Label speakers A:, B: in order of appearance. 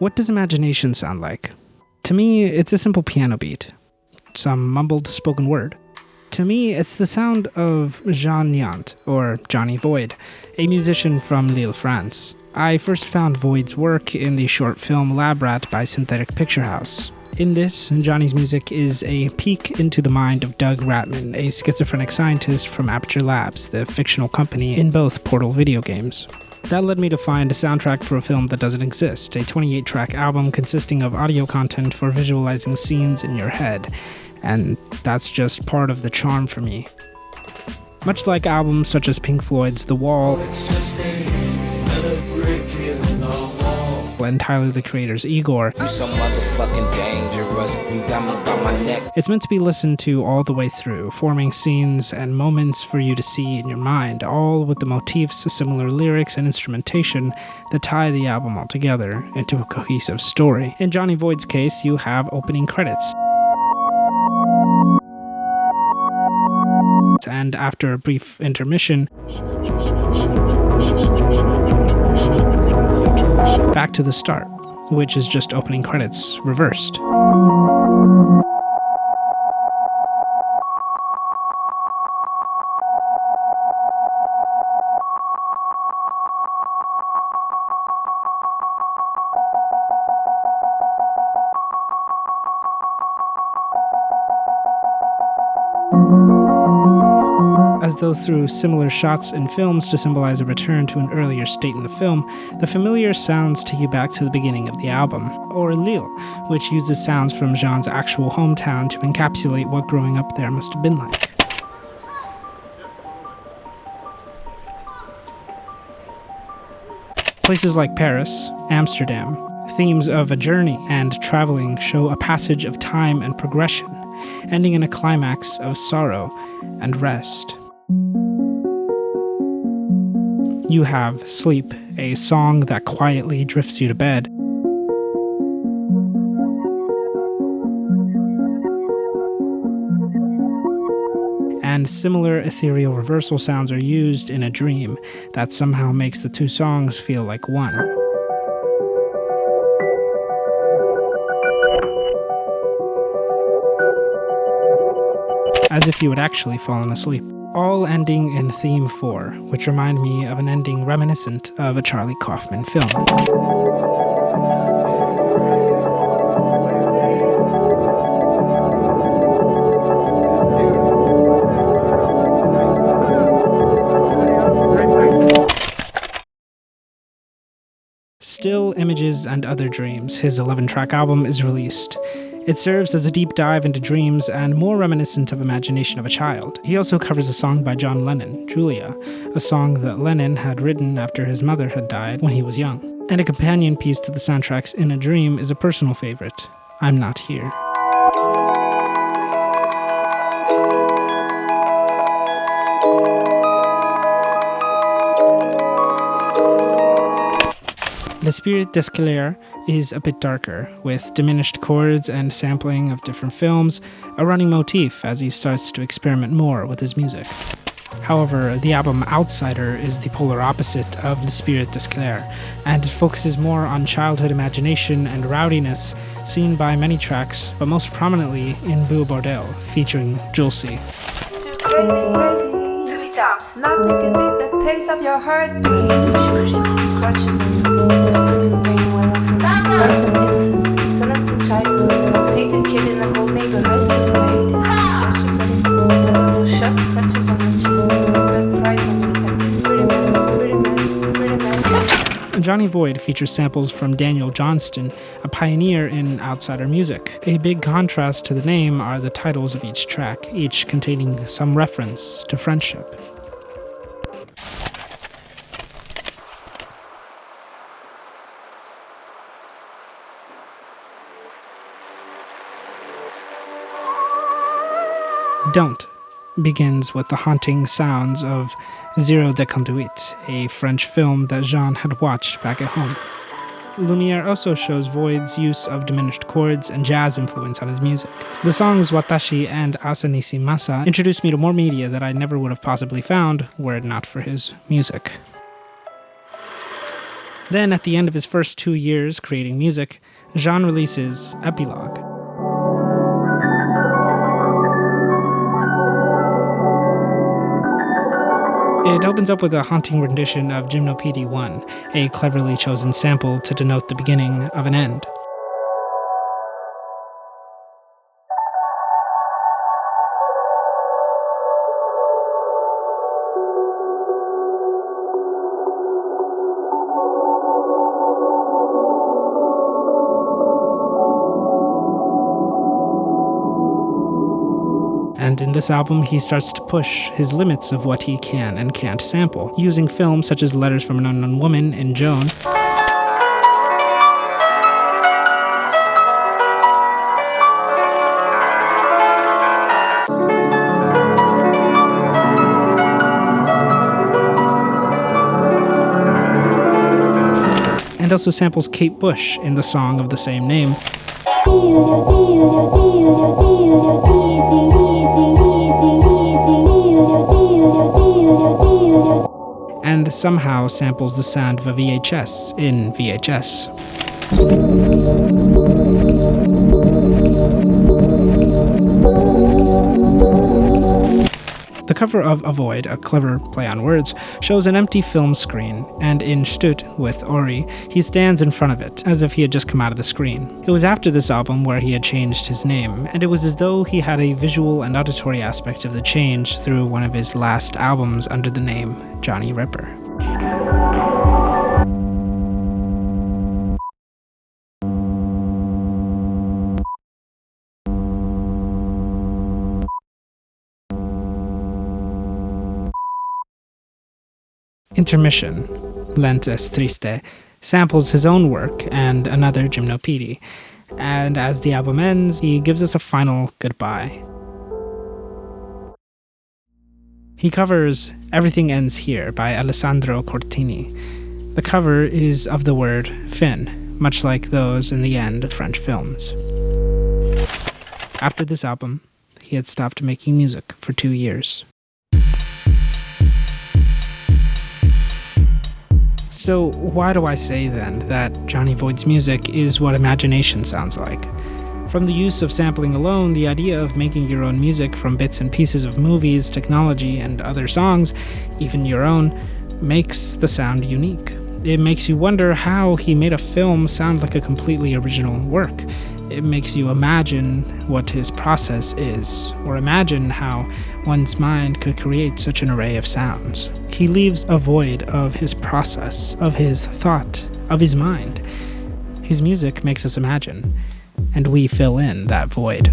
A: What does imagination sound like? To me, it's a simple piano beat, some mumbled spoken word. To me, it's the sound of Jean Nyant, or Johnny Void, a musician from Lille, France. I first found Void's work in the short film Lab Rat by Synthetic Picture House. In this, Johnny's music is a peek into the mind of Doug Ratman, a schizophrenic scientist from Aperture Labs, the fictional company in both Portal video games. That led me to find a soundtrack for a film that doesn't exist, a 28-track album consisting of audio content for visualizing scenes in your head, and that's just part of the charm for me. Much like albums such as Pink Floyd's The Wall, and Tyler the Creator's Igor,
B: You so motherfucking dangerous, you got me by my neck.
A: It's meant to be listened to all the way through, forming scenes and moments for you to see in your mind, all with the motifs, similar lyrics, and instrumentation that tie the album all together into a cohesive story. In Johnny Void's case, you have opening credits. And after a brief intermission, back to the start, which is just opening credits reversed. As though through similar shots in films to symbolize a return to an earlier state in the film, the familiar sounds take you back to the beginning of the album, or Lille, which uses sounds from Jean's actual hometown to encapsulate what growing up there must have been like. Places like Paris, Amsterdam, themes of a journey and traveling show a passage of time and progression, ending in a climax of sorrow and rest. You have Sleep, a song that quietly drifts you to bed. And similar ethereal reversal sounds are used in A Dream that somehow makes the two songs feel like one. As if you had actually fallen asleep. All ending in theme 4, which remind me of an ending reminiscent of a Charlie Kaufman film. Still Images and Other Dreams, his 11-track album, is released. It serves as a deep dive into dreams and more reminiscent of imagination of a child. He also covers a song by John Lennon, Julia, a song that Lennon had written after his mother had died when he was young. And a companion piece to the soundtrack's In a Dream is a personal favorite, I'm Not Here. L'Esprit d'Escalier is a bit darker, with diminished chords and sampling of different films, a running motif as he starts to experiment more with his music. However, the album Outsider is the polar opposite of L'Esprit d'Escalier, and it focuses more on childhood imagination and rowdiness seen by many tracks, but most prominently in Blue Bordel, featuring Julesy.
C: It's too crazy to be topped. Nothing can beat the pace of your heartbeat. Scratches on your knees, screaming pain while laughing. Expressing innocence, silence in childhood. The most hated kid in the whole neighborhood you've made. Watching for distance, little shut scratches on your chin. But pride when you look at this. Pretty mess, pretty mess, pretty mess.
A: Johnny Void features samples from Daniel Johnston, a pioneer in outsider music. A big contrast to the name are the titles of each track, each containing some reference to friendship. Don't begins with the haunting sounds of Zero de Conduite, a French film that Jean had watched back at home. Lumiere also shows Void's use of diminished chords and jazz influence on his music. The songs Watashi and Asa Nishimasa introduced me to more media that I never would have possibly found were it not for his music. Then, at the end of his first 2 years creating music, Jean releases Epilogue. It opens up with a haunting rendition of Gymnopédie 1, a cleverly chosen sample to denote the beginning of an end. And in this album, he starts to push his limits of what he can and can't sample, using films such as Letters from an Unknown Woman and Joan, and also samples Kate Bush in the song of the same name. And somehow samples the sound of a VHS in VHS. The cover of Avoid, a clever play on words, shows an empty film screen, and in Stut with Ori, he stands in front of it, as if he had just come out of the screen. It was after this album where he had changed his name, and it was as though he had a visual and auditory aspect of the change through one of his last albums under the name Johnny Ripper. Intermission, Lent es Triste, samples his own work and another Gymnopédie, and as the album ends, he gives us a final goodbye. He covers Everything Ends Here by Alessandro Cortini. The cover is of the word fin, much like those in the end of French films. After this album, he had stopped making music for 2 years. So why do I say then that Johnny Void's music is what imagination sounds like? From the use of sampling alone, the idea of making your own music from bits and pieces of movies, technology, and other songs, even your own, makes the sound unique. It makes you wonder how he made a film sound like a completely original work. It makes you imagine what his process is, or imagine how one's mind could create such an array of sounds. He leaves a void of his process, of his thought, of his mind. His music makes us imagine, and we fill in that void.